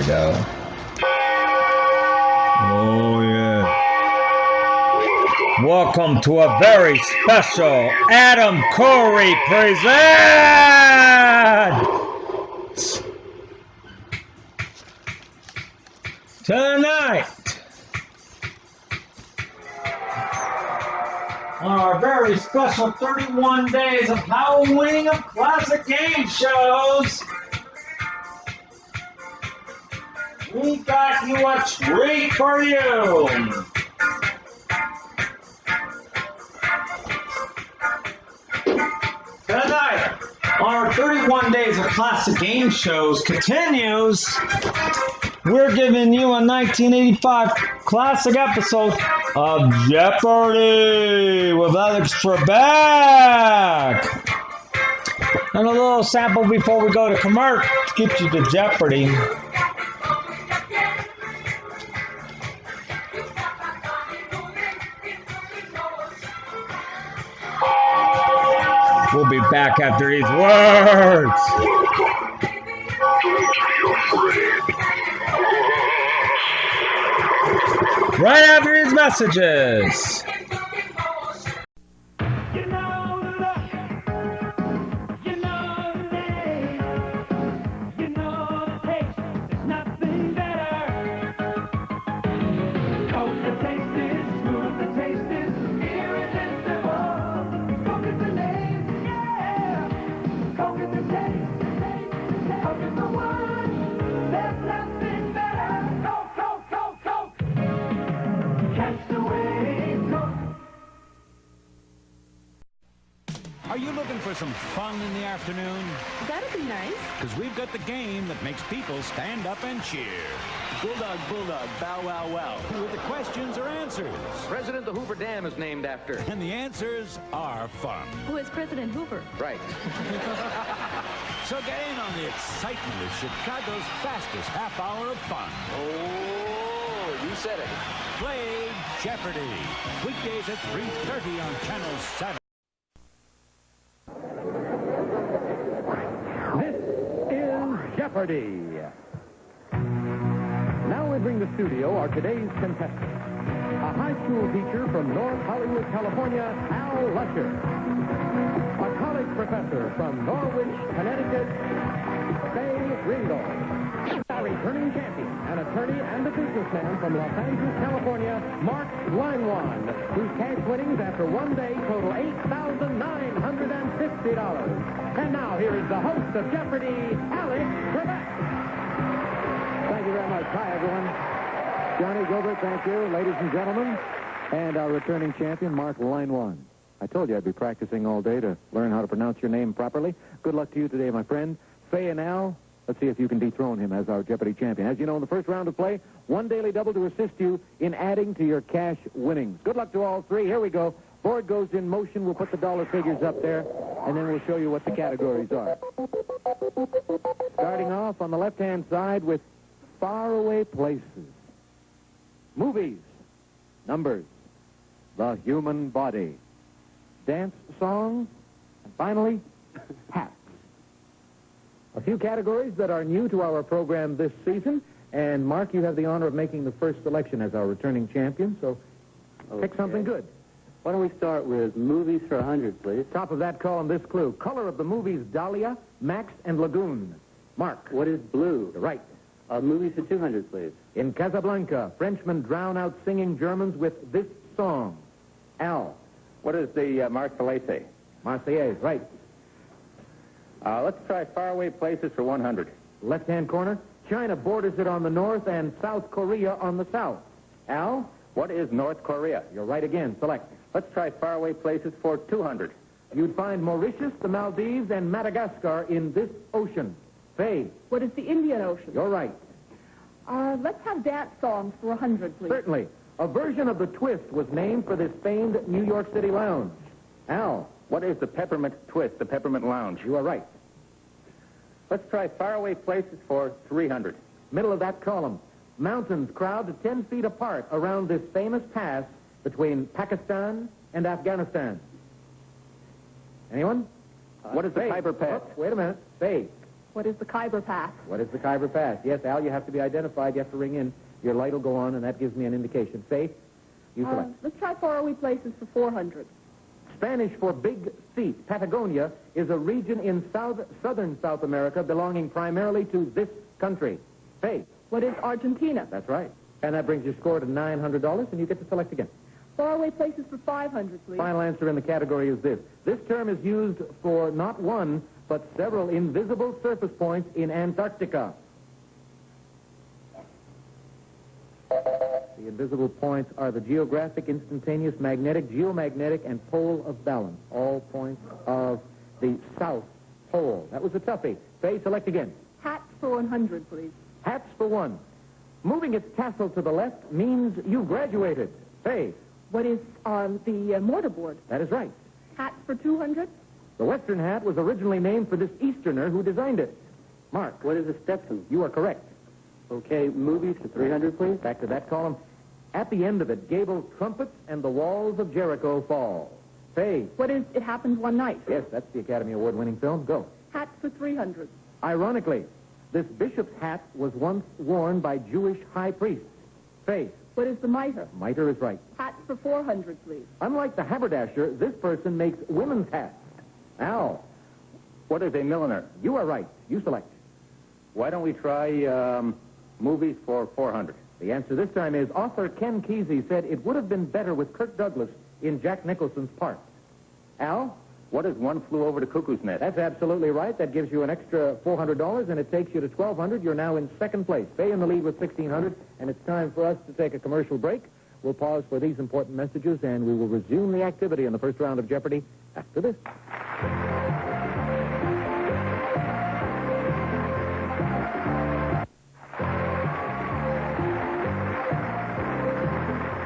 we go. Oh, yeah. Welcome to a very special Adam Corey present tonight. Our very special 31 days of Halloween of classic game shows. We got you a treat for you. Tonight, our 31 days of classic game shows continues. We're giving you a 1985 classic episode of Jeopardy with Alex Trebek. And a little sample before we go to commercial to get you to Jeopardy. We'll be back after these words. Right after these messages. Are you looking for some fun in the afternoon? That'd be nice. Because we've got the game that makes people stand up and cheer. Bulldog, bulldog, bow, wow, wow. With the questions or answers. President the Hoover Dam is named after. And the answers are fun. Who is President Hoover? Right. So get in on the excitement of Chicago's fastest half hour of fun. Oh, you said it. Play Jeopardy! Weekdays at 3:30 on Channel 7. This is Jeopardy! Now we bring to studio our today's contestant, a high school teacher from North Hollywood, California, Al Lusher. A college professor from Norwich, Connecticut, Faye Ringgold. A returning champion, an attorney and a businessman from Los Angeles, California, Mark Leinwand, whose cash winnings after one day total $8,950. And now here is the host of Jeopardy, Alex Trebek. Thank you very much. Hi, everyone. Johnny Gilbert, thank you. Ladies and gentlemen, and our returning champion, Mark Leinwand. I told you I'd be practicing all day to learn how to pronounce your name properly. Good luck to you today, my friend. Faye and Al, let's see if you can dethrone him as our Jeopardy champion. As you know, in the first round of play, one daily double to assist you in adding to your cash winnings. Good luck to all three. Here we go. Board goes in motion. We'll put the dollar figures up there, and then we'll show you what the categories are. Starting off on the left-hand side with faraway places. Movies. Numbers. The human body. Dance songs. And finally, hats. A few categories that are new to our program this season. And, Mark, you have the honor of making the first selection as our returning champion, so pick something good. Why don't we start with movies for 100, please? Top of that column, this clue. Color of the movies Dahlia, Max, and Lagoon. Mark. What is blue? Right. Movies for 200, please. In Casablanca, Frenchmen drown out singing Germans with this song. Al. What is the Marseillaise? Marseillaise, right. Let's try faraway places for 100. Left-hand corner, China borders it on the north and South Korea on the south. Al. What is North Korea? You're right again. Select. Let's try faraway places for 200. You'd find Mauritius, the Maldives, and Madagascar in this ocean. Faye. What is the Indian Ocean? You're right. Let's have dance songs for 100, please. Certainly. A version of the twist was named for this famed New York City lounge. Al. What is the Peppermint Twist, the Peppermint Lounge? You are right. Let's try faraway places for 300. Middle of that column. Mountains crowd to 10 feet apart around this famous pass between Pakistan and Afghanistan. Anyone? What is the Faye. Khyber Pass? Oops, wait a minute. Faye. What is the Khyber Pass? What is the Khyber Pass? Yes, Al, you have to be identified. You have to ring in. Your light will go on, and that gives me an indication. Faith, you select. Let's try faraway places for 400. Spanish for big feet. Patagonia is a region in southern South America belonging primarily to this country. Faith. What is Argentina? That's right. And that brings your score to $900, and you get to select again. Faraway places for 500, please. Final answer in the category is this. This term is used for not one, but several invisible surface points in Antarctica. The invisible points are the geographic, instantaneous, magnetic, geomagnetic, and pole of balance. All points of the South Pole. That was a toughie. Faye, select again. Hats for 100, please. Hats for one. Moving its tassel to the left means you graduated. Faye. What is the mortarboard? That is right. Hats for 200. The Western hat was originally named for this Easterner who designed it. Mark. What is a Stetson? You are correct. Okay, movies for 300, please. Back to that column. At the end of it, Gable trumpets and the walls of Jericho fall. Faye. What is It Happened One Night? Yes, that's the Academy Award-winning film. Go. Hats for 300. Ironically, this bishop's hat was once worn by Jewish high priests. Faye. What is the mitre? Mitre is right. Hats for 400, please. Unlike the haberdasher, this person makes women's hats. Al. What is a milliner? You are right. You select. Why don't we try movies for 400? The answer this time is author Ken Kesey said it would have been better with Kirk Douglas in Jack Nicholson's part. Al? What is One Flew Over the Cuckoo's Nest? That's absolutely right. That gives you an extra $400, and it takes you to $1,200. You're now in second place. Faye in the lead with $1,600, and it's time for us to take a commercial break. We'll pause for these important messages, and we will resume the activity in the first round of Jeopardy after this.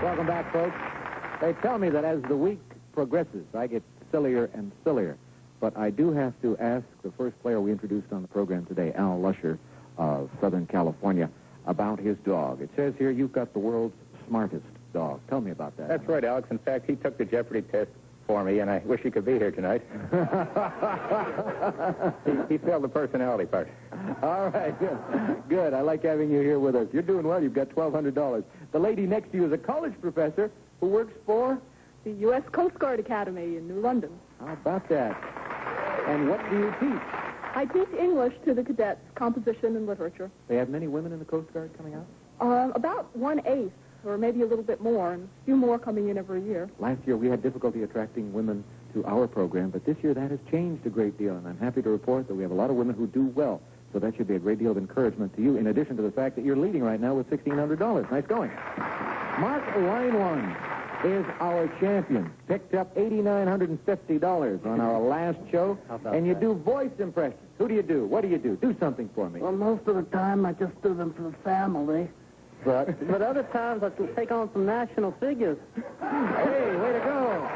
Welcome back, folks. They tell me that as the week progresses, I get sillier and sillier. But I do have to ask the first player we introduced on the program today, Al Lusher of Southern California, about his dog. It says here you've got the world's smartest dog. Tell me about that. That's right, Alex. In fact, he took the Jeopardy test for me, and I wish he could be here tonight. he failed the personality part. All right, good. Good. I like having you here with us. You're doing well. You've got $1,200. The lady next to you is a college professor who works for The U.S. Coast Guard Academy in New London. How about that? And what do you teach? I teach English to the cadets, composition and literature. They have many women in the Coast Guard coming out? About 1/8, or maybe a little bit more, and a few more coming in every year. Last year we had difficulty attracting women to our program, but this year that has changed a great deal, and I'm happy to report that we have a lot of women who do well. So that should be a great deal of encouragement to you, in addition to the fact that you're leading right now with $1,600. Nice going. Mark, line one is our champion. Picked up $8,950 on our last show. And you do voice impressions. Who do you do? What do you do? Do something for me. Well, most of the time I just do them for the family. But other times I can take on some national figures. Hey, way to go.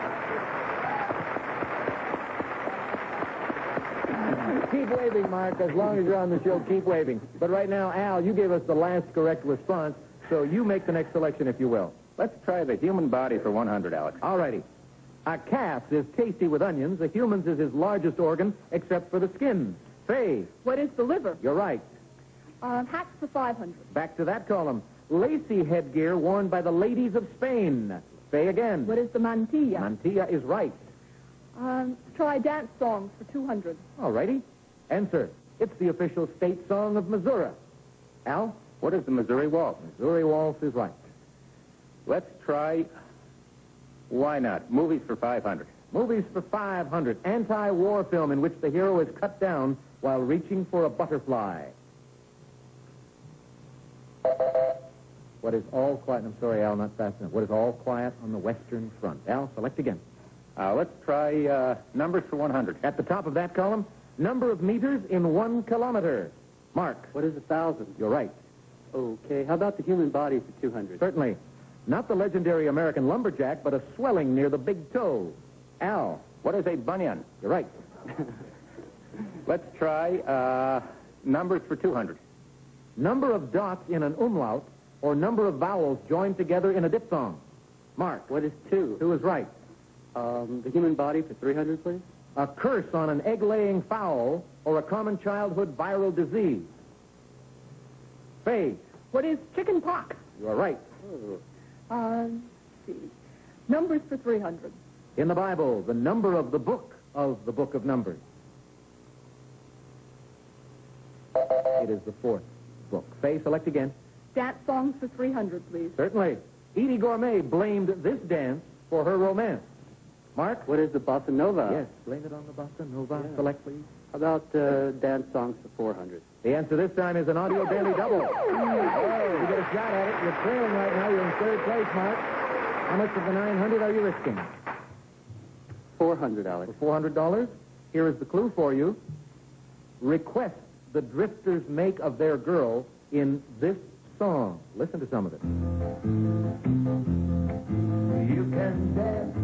Keep waving, Mark. As long as you're on the show, keep waving. But right now, Al, you gave us the last correct response, so you make the next selection, if you will. Let's try the human body for 100, Alex. All righty. A calf's is tasty with onions. A human's is his largest organ, except for the skin. Faye. What is the liver? You're right. Hats for 500. Back to that column. Lacy headgear worn by the ladies of Spain. Faye again. What is the mantilla? Mantilla is right. Try dance songs for 200. All righty. Answer. It's the official state song of Missouri. Al? What is the Missouri Waltz? Missouri Waltz is right. Let's try, why not, movies for 500. Movies for 500. Anti-war film in which the hero is cut down while reaching for a butterfly. What is all quiet? I'm sorry, Al, not fast enough. What is all quiet on the Western Front? Al, select again. Let's try numbers for 100. At the top of that column, number of meters in 1 kilometer. Mark. What is 1,000? You're right. Okay, how about the human body for 200? Certainly. Not the legendary American lumberjack, but a swelling near the big toe. Al. What is a bunion? You're right. Let's try numbers for 200. Number of dots in an umlaut or number of vowels joined together in a diphthong. Mark. What is 2? 2 is right. The human body for 300, please? a curse on an egg-laying fowl, or a common childhood viral disease? Faye, What is chicken pox? you are right. Let's see. Numbers for 300. In the Bible, the number of the book of Numbers. It is the 4th book. Faye, select again. Dance songs for 300, please. Certainly. Edie Gourmet blamed this dance for her romance. Mark? What is the bossa nova? Yes, blame it on the bossa nova. Select, please. How about dance songs for 400? The answer this time is an audio daily double. You get a shot at it. You're trailing right now. You're in 3rd place, Mark. How much of the 900 are you risking? 400, Alex. For $400, here is the clue for you. Request the Drifters make of their girl in this song. Listen to some of it. You can dance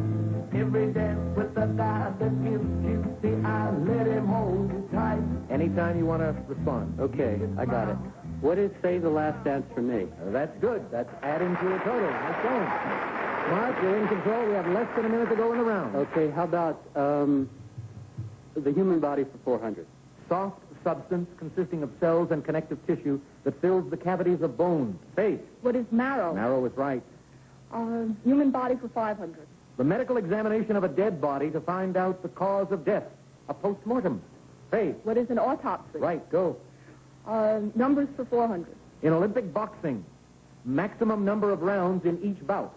every dance with the guy that gives you the eye. Let him hold you tight. Anytime you want to respond. Okay, I got it. What is Say the Last Dance for Me? That's good. That's adding to a total. Nice going. Mark, you're in control. We have less than a minute to go in the round. Okay, how about the human body for 400? Soft substance consisting of cells and connective tissue that fills the cavities of bones. Faith. What is marrow? Marrow is right. Human body for 500. The medical examination of a dead body to find out the cause of death. A post-mortem. Faith. What is an autopsy? Right, go. Numbers for 400. In Olympic boxing, maximum number of rounds in each bout.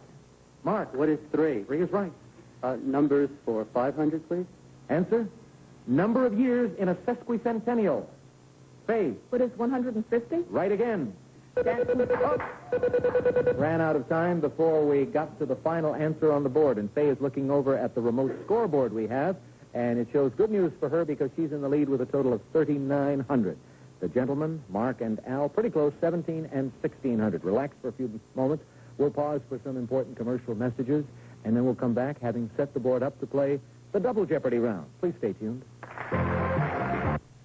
Mark. What is 3? 3 is right. Numbers for 500, please? Answer. Number of years in a sesquicentennial. Faith. What is 150? Right again. Ran out of time before we got to the final answer on the board, and Faye is looking over at the remote scoreboard we have, and it shows good news for her because she's in the lead with a total of 3,900. The gentlemen, Mark and Al, pretty close, 17 and 1,600. Relax for a few moments. We'll pause for some important commercial messages, and then we'll come back having set the board up to play the Double Jeopardy round. Please stay tuned.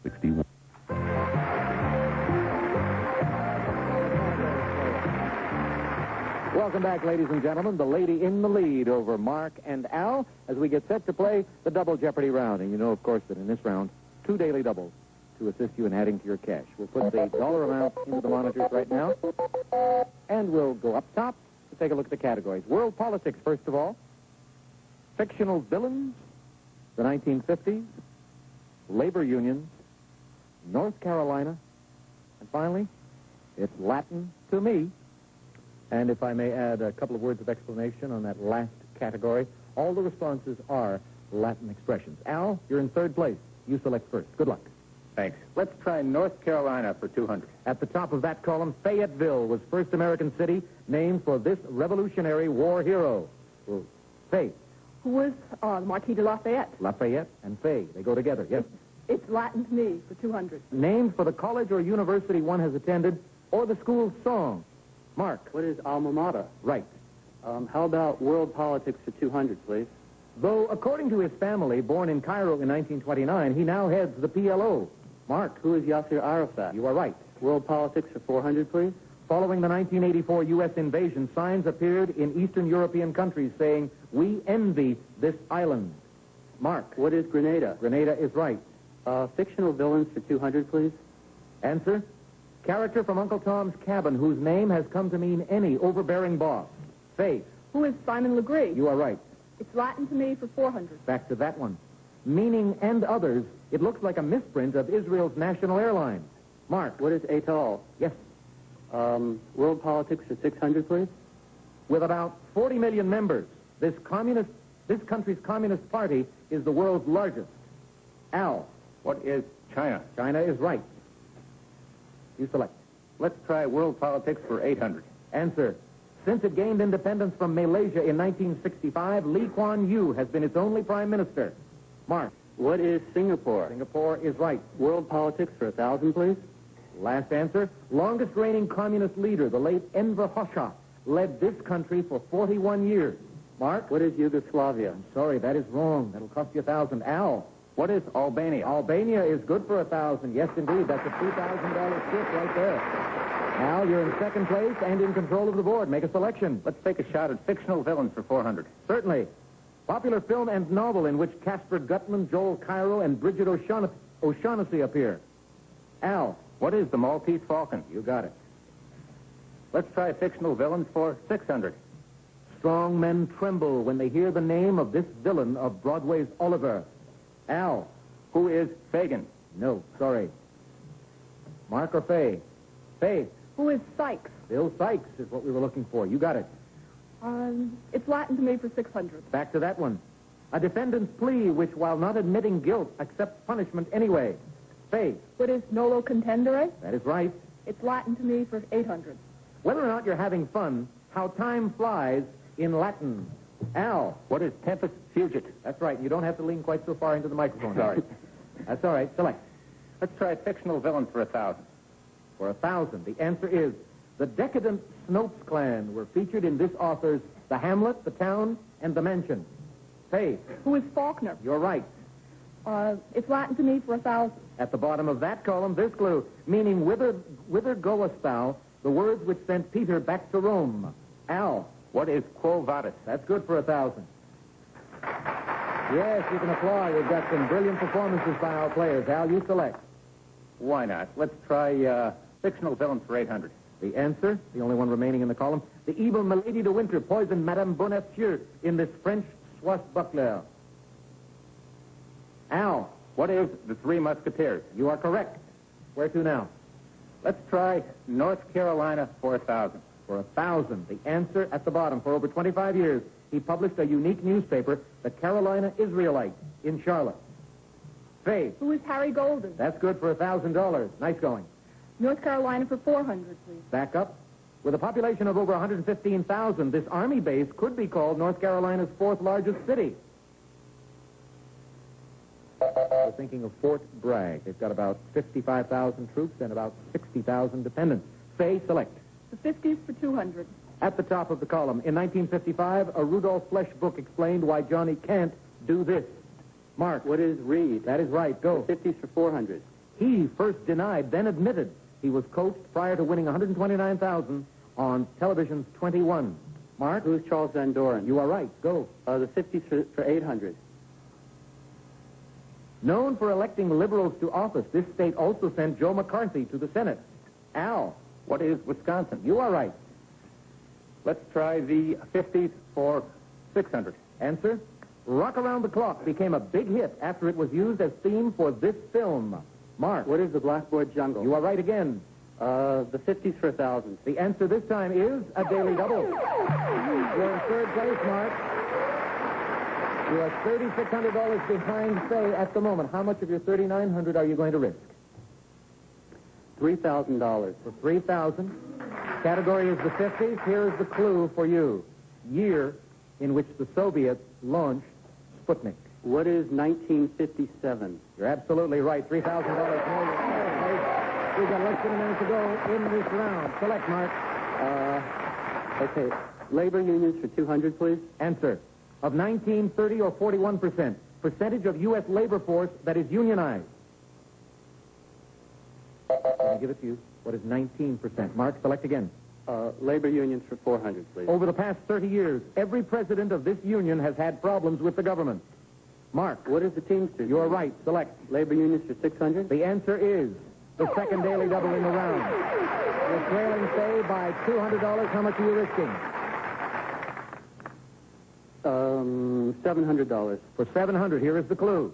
61. Welcome back, ladies and gentlemen. The lady in the lead over Mark and Al as we get set to play the Double Jeopardy round. And you know, of course, that in this round, 2 daily doubles to assist you in adding to your cash. We'll put the dollar amount into the monitors right now, and we'll go up top to take a look at the categories. World politics, first of all. Fictional villains, the 1950s, labor unions, North Carolina, and finally, it's Latin to me. And if I may add a couple of words of explanation on that last category, all the responses are Latin expressions. Al, you're in 3rd place. You select first. Good luck. Thanks. Let's try North Carolina for 200. At the top of that column, Fayetteville was first American city named for this Revolutionary War hero. Faye. Who was the Marquis de Lafayette? Lafayette and Faye. They go together, yes. It's Latin to me for 200. Named for the college or university one has attended or the school's song. Mark. What is alma mater? Right. How about world politics for 200, please? Though, according to his family, born in Cairo in 1929, he now heads the PLO. Mark. Who is Yasser Arafat? You are right. World politics for 400, please? Following the 1984 U.S. invasion, signs appeared in Eastern European countries saying, "We envy this island." Mark. What is Grenada? Grenada is right. Fictional villains for 200, please? Answer. Character from Uncle Tom's Cabin whose name has come to mean any overbearing boss. Faye. Who is Simon Legree? You are right. It's Latin to me for 400. Back to that one. Meaning and others, it looks like a misprint of Israel's national airlines. Mark. What is ATOL? Yes. World politics for 600, please? With about 40 million members, this country's Communist Party is the world's largest. Al. What is China? China is right. You select. Let's try world politics for 800. Answer. Since it gained independence from Malaysia in 1965, Lee Kuan Yew has been its only prime minister. Mark. What is Singapore? Singapore is right. World politics for 1,000, please? Last answer. Longest reigning communist leader, the late Enver Hoxha, led this country for 41 years. Mark. What is Yugoslavia? I'm sorry, that is wrong. That'll cost you 1,000. Al. What is Albania? Albania is good for 1,000. Yes, indeed. That's a $2,000 tip right there. Al, you're in 2nd place and in control of the board. Make a selection. Let's take a shot at fictional villains for 400. Certainly. Popular film and novel in which Casper Gutman, Joel Cairo, and Bridget O'Shaughnessy appear. Al. What is the Maltese Falcon? You got it. Let's try fictional villains for 600. Strong men tremble when they hear the name of this villain of Broadway's Oliver. Al. Who is Fagin? No, sorry. Mark or Fay? Fay. Who is Sykes? Bill Sykes is what we were looking for. You got it. It's Latin to me for 600. Back to that one. A defendant's plea which, while not admitting guilt, accepts punishment anyway. Fay. What is nolo contendere? That is right. It's Latin to me for 800. Whether or not you're having fun, how time flies in Latin. Al. What is Tempus Fugit? That's right. You don't have to lean quite so far into the microphone. Sorry. That's all right. Select. Let's try fictional villains for 1,000. For 1,000, the answer is the decadent Snopes clan were featured in this author's The Hamlet, The Town, and The Mansion. Fay. Who is Faulkner? You're right. It's Latin to me for 1,000. At the bottom of that column, this clue, meaning whither goest thou, the words which sent Peter back to Rome. Al. What is Quo Vadis? That's good for 1,000. Yes, you can applaud. We've got some brilliant performances by our players. Al, you select. Why not? Let's try fictional villains for 800. The answer, the only one remaining in the column, the evil Milady de Winter poisoned Madame Bonacieux in this French swashbuckler. Al. What is the Three Musketeers? You are correct. Where to now? Let's try North Carolina for 1,000. For 1,000. The answer at the bottom. For over 25 years, he published a unique newspaper, the Carolina Israelite, in Charlotte. Faye. Who is Harry Golden? That's good for $1,000. Nice going. North Carolina for 400, please. Back up. With a population of over 115,000, this Army base could be called North Carolina's fourth largest city. We're thinking of Fort Bragg. They've got about 55,000 troops and about 60,000 dependents. Faye, select. The 50s for 200. At the top of the column, in 1955, a Rudolph Flesch book explained why Johnny can't do this. Mark. What is Reed? That is right. Go. 50s for 400. He first denied, then admitted he was coached prior to winning $129,000 on television's 21. Mark. Who's Charles Van Doren? You are right. Go. The 50s for 800. Known for electing liberals to office, this state also sent Joe McCarthy to the Senate. Al. What is Wisconsin? You are right. Let's try the 50s for 600. Answer. Rock Around the Clock became a big hit after it was used as theme for this film. Mark. What is the Blackboard Jungle? You are right again. The 50s for 1,000. The answer this time is a daily double. You're in third place, Mark. You are $3,600 behind Faye at the moment. How much of your $3,900 are you going to risk? $3,000. For $3,000. Category is the 50s. Here is the clue for you. Year in which the Soviets launched Sputnik. What is 1957? You're absolutely right. $3,000 more. We've got less than a minute to go in this round. Select, Mark. Okay. Labor unions for 200, please. Answer. Of 19, 30, or 41%. Percentage of U.S. labor force that is unionized. Let me give it to you. What is 19%? Mark, select again. Labor unions for 400, please. Over the past 30 years, every president of this union has had problems with the government. Mark. What is the Teamsters? You're right. Select. Labor unions for 600? The answer is the second daily double in the round. You're trailing, say, by $200. How much are you risking? $700. For $700, here is the clue.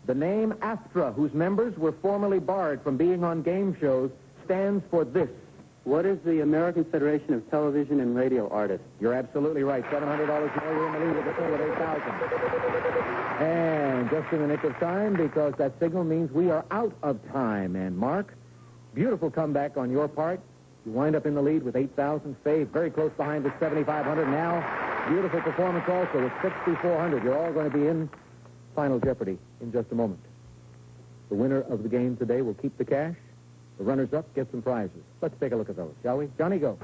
The name Astra, whose members were formerly barred from being on game shows, stands for this. What is the American Federation of Television and Radio Artists? You're absolutely right. $700 more. You're in the lead with $8,000. And just in the nick of time, because that signal means we are out of time. And Mark, beautiful comeback on your part. You wind up in the lead with 8,000. Faye, very close behind with 7,500. Now, beautiful performance also with 6,400. You're all going to be in Final Jeopardy in just a moment. The winner of the game today will keep the cash. The runners-up get some prizes. Let's take a look at those, shall we? Johnny, go.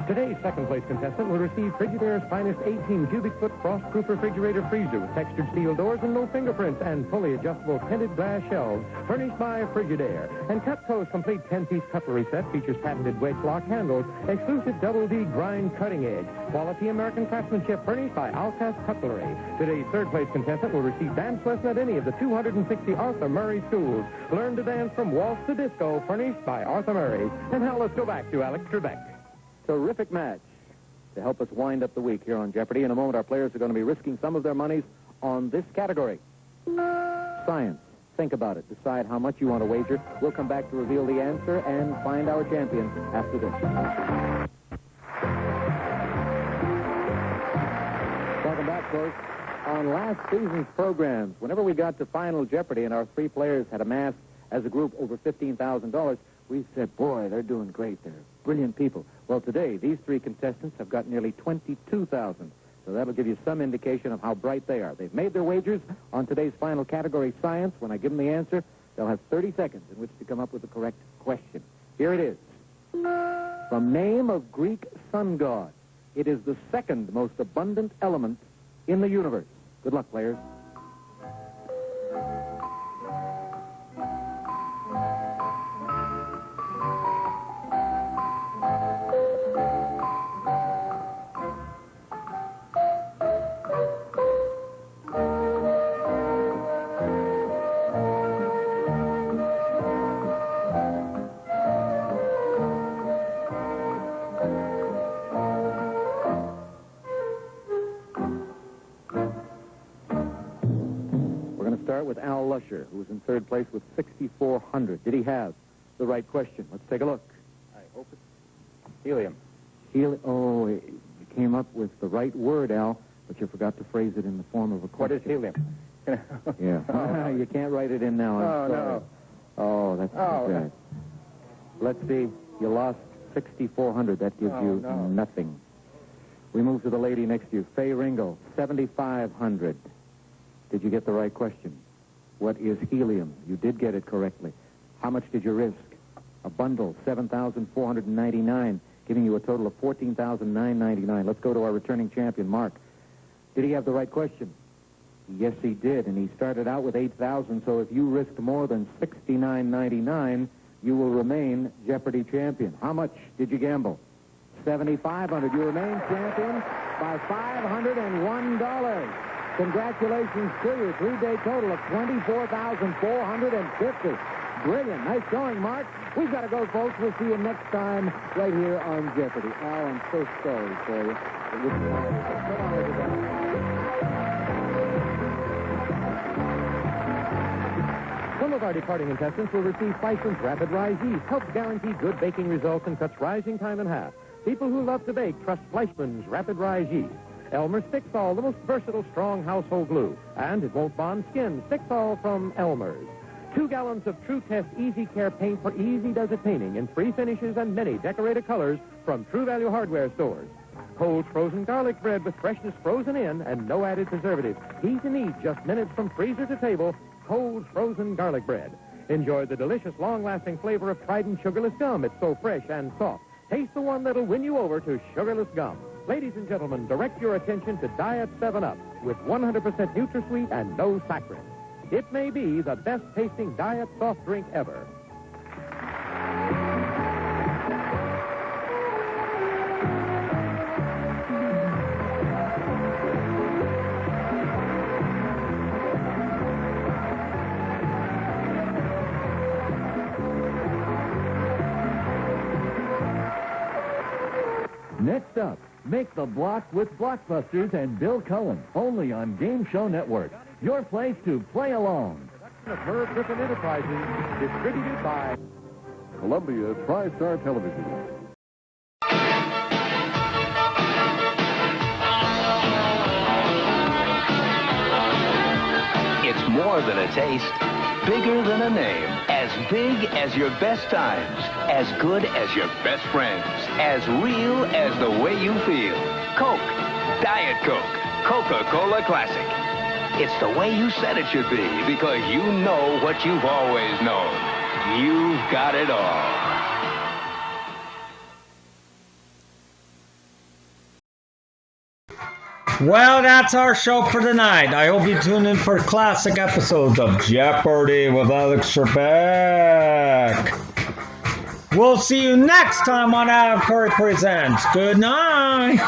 Today's second-place contestant will receive Frigidaire's finest 18-cubic-foot frost-proof refrigerator freezer with textured steel doors and no fingerprints and fully adjustable tinted glass shelves furnished by Frigidaire. And Cutco's complete 10-piece cutlery set features patented wedge lock handles, exclusive double-D grind cutting edge, quality American craftsmanship furnished by Alcast Cutlery. Today's third-place contestant will receive dance lesson at any of the 260 Arthur Murray schools. Learn to dance from waltz to disco furnished by Arthur Murray. And now let's go back to Alex Trebek. Terrific match to help us wind up the week here on Jeopardy. In a moment, our players are going to be risking some of their monies on this category. Science. Think about it. Decide how much you want to wager. We'll come back to reveal the answer and find our champion after this. Welcome back, folks. On last season's programs, whenever we got to Final Jeopardy and our three players had amassed as a group over $15,000, we said, boy, they're doing great. They're brilliant people. Well, today, these three contestants have got nearly $22,000. So that'll give you some indication of how bright they are. They've made their wagers on today's final category, science. When I give them the answer, they'll have 30 seconds in which to come up with the correct question. Here it is. From name of Greek sun god, it is the second most abundant element in the universe. Good luck, players. With Al Lusher, who was in third place with 6,400. Did he have the right question? Let's take a look. I hope it's helium. Oh, you came up with the right word, Al, but you forgot to phrase it in the form of a question. What is helium? Yeah. Oh, You can't write it in now. I'm sorry. no. Oh, that's bad. Let's see. You lost 6,400. That gives you nothing. We move to the lady next to you, Faye Ringo, 7,500. Did you get the right question? What is helium? You did get it correctly. How much did you risk? A bundle, $7,499, giving you a total of $14,999. Let's go to our returning champion, Mark. Did he have the right question? Yes, he did, and he started out with $8,000, so if you risked more than $69.99, you will remain Jeopardy champion. How much did you gamble? $7,500. You remain champion by $501. Congratulations to you. Three-day total of $24,450. Brilliant. Nice going, Mark. We've got to go, folks. We'll see you next time right here on Jeopardy. Al, I'm so sorry for you. Some of our departing contestants will receive Fleischmann's Rapid Rise Yeast. Helps guarantee good baking results and cuts rising time in half. People who love to bake trust Fleischmann's Rapid Rise Yeast. Elmer's Fix-All, the most versatile, strong household glue. And it won't bond skin. Fix-All from Elmer's. 2 gallons of True Test Easy Care paint for easy does-it painting in 3 finishes and many decorated colors from True Value hardware stores. Cold frozen garlic bread with freshness frozen in and no added preservatives. Easy to eat, just minutes from freezer to table. Cold frozen garlic bread. Enjoy the delicious, long-lasting flavor of Trident sugarless gum. It's so fresh and soft. Taste the one that'll win you over to sugarless gum. Ladies and gentlemen, direct your attention to Diet 7-Up with 100% NutraSweet and no saccharin. It may be the best-tasting diet soft drink ever. Next up, Make the Block with Blockbusters and Bill Cullen, only on Game Show Network. Your place to play along. Of Merv Griffin Enterprises, distributed by Columbia TriStar Television. It's more than a taste, bigger than a name, as big as your best times, as good as your best friends, as real as the way you feel. Coke, Diet Coke, Coca-Cola Classic. It's the way you said it should be because you know what you've always known. you've got it all. Well, that's our show for tonight. I hope you tune in for classic episodes of Jeopardy with Alex Trebek. We'll see you next time on Adam Curry Presents. Good night.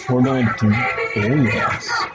We're going to, oh yes.